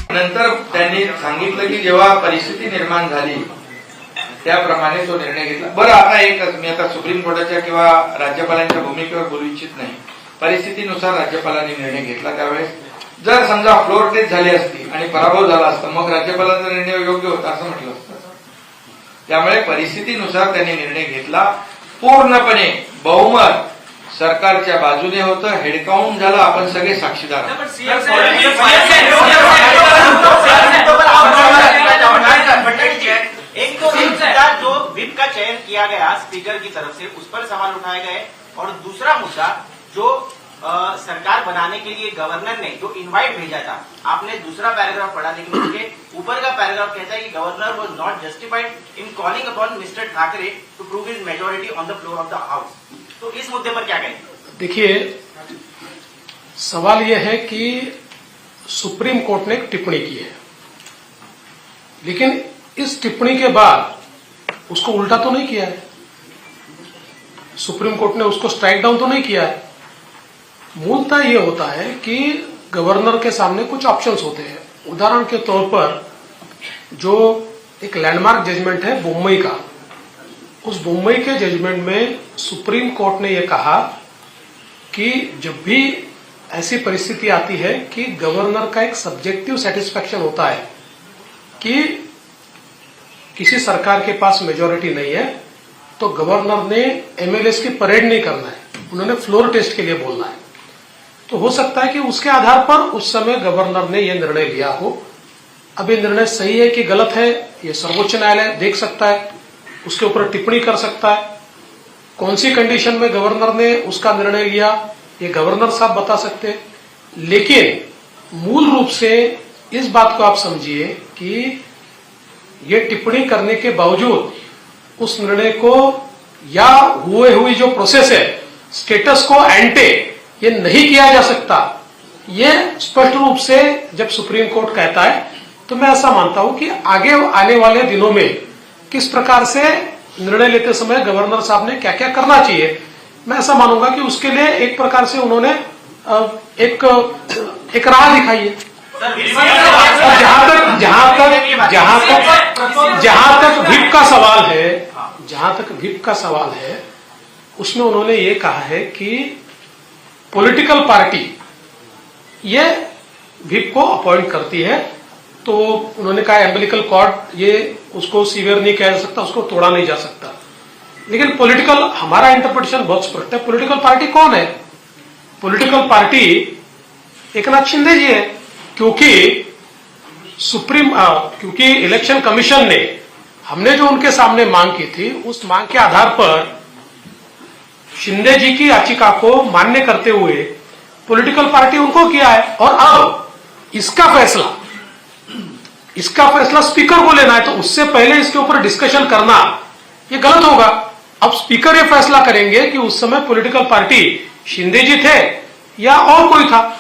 नंतर त्यांनी सांगितलं की जेव्हा परिस्थिती निर्माण झाली त्याप्रमाणे तो निर्णय घेतला. बरं, आता एकच, मी आता सुप्रीम कोर्टाच्या किंवा राज्यपालांच्या भूमिकेवर बोलू इच्छित नाही. परिस्थितीनुसार राज्यपालांनी निर्णय घेतला. त्यावेळेस जर समजा फ्लोर टेस्ट झाली असती आणि पराभव झाला असता मग राज्यपालांचा निर्णय योग्य होता असं म्हटलं असतं. त्यामुळे परिस्थितीनुसार त्यांनी निर्णय घेतला. पूर्णपणे बहुमत सरकारच्या बाजूने होतं. हेडकाउंट झालं, आपण सगळे साक्षीदार आहोत. एक तो मुद्दा जो व्हिप का चयन किया गया स्पीकर की तरफ से, उस पर सवाल उठाए गए, और दूसरा मुद्दा जो सरकार बनाने के लिए गवर्नर ने जो इनवाइट भेजा था, आपने दूसरा पैराग्राफ पढ़ा, लेकिन उसके ऊपर का पैराग्राफ कहता है कि governor was not justified in calling upon mister Thackeray to prove his majority on the floor of the house. तो इस मुद्दे पर क्या कहेंगे? देखिए, सवाल यह है कि सुप्रीम कोर्ट ने एक टिप्पणी की है, लेकिन इस टिप्पणी के बाद उसको उल्टा तो नहीं किया है. सुप्रीम कोर्ट ने उसको स्ट्राइक डाउन तो नहीं किया है. मूलतः ये होता है कि गवर्नर के सामने कुछ ऑप्शंस होते हैं. उदाहरण के तौर पर जो एक लैंडमार्क जजमेंट है मुंबई का, उस मुंबई के जजमेंट में सुप्रीम कोर्ट ने यह कहा कि जब भी ऐसी परिस्थिति आती है कि गवर्नर का एक सब्जेक्टिव सेटिस्फैक्शन होता है कि किसी सरकार के पास मेजोरिटी नहीं है, तो गवर्नर ने एमएलएस की परेड नहीं करना है, उन्होंने फ्लोर टेस्ट के लिए बोलना है. तो हो सकता है कि उसके आधार पर उस समय गवर्नर ने यह निर्णय लिया हो. अब ये निर्णय सही है कि गलत है, ये सर्वोच्च न्यायालय देख सकता है, उसके ऊपर टिप्पणी कर सकता है. कौन सी कंडीशन में गवर्नर ने उसका निर्णय लिया ये गवर्नर साहब बता सकते हैं. लेकिन मूल रूप से इस बात को आप समझिए कि ये टिप्पणी करने के बावजूद उस निर्णय को या हुई जो प्रोसेस है स्टेटस को एंटे ये नहीं किया जा सकता. ये स्पष्ट रूप से जब सुप्रीम कोर्ट कहता है तो मैं ऐसा मानता हूं कि आगे आने वाले दिनों में किस प्रकार से निर्णय लेते समय गवर्नर साहब ने क्या क्या करना चाहिए, मैं ऐसा मानूंगा कि उसके लिए एक प्रकार से उन्होंने एक राह दिखाई है. जहां तक व्हिप का सवाल है, उसमें उन्होंने ये कहा है कि पॉलिटिकल पार्टी ये व्हिप को अपॉइंट करती है. तो उन्होंने कहा एम्बिलिकल कॉर्ड ये उसको सीवियर नहीं किया जा सकता, उसको तोड़ा नहीं जा सकता. लेकिन पॉलिटिकल, हमारा इंटरप्रिटेशन बहुत स्पष्ट है. पॉलिटिकल पार्टी कौन है? पॉलिटिकल पार्टी एकनाथ शिंदे जी है, क्योंकि क्योंकि इलेक्शन कमीशन ने, हमने जो उनके सामने मांग की थी, उस मांग के आधार पर शिंदे जी की याचिका को मान्य करते हुए पॉलिटिकल पार्टी उनको किया है. और अब इसका फैसला स्पीकर को लेना है, तो उससे पहले इसके ऊपर डिस्कशन करना ये गलत होगा. अब स्पीकर ये फैसला करेंगे कि उस समय पॉलिटिकल पार्टी शिंदे जी थे या और कोई था.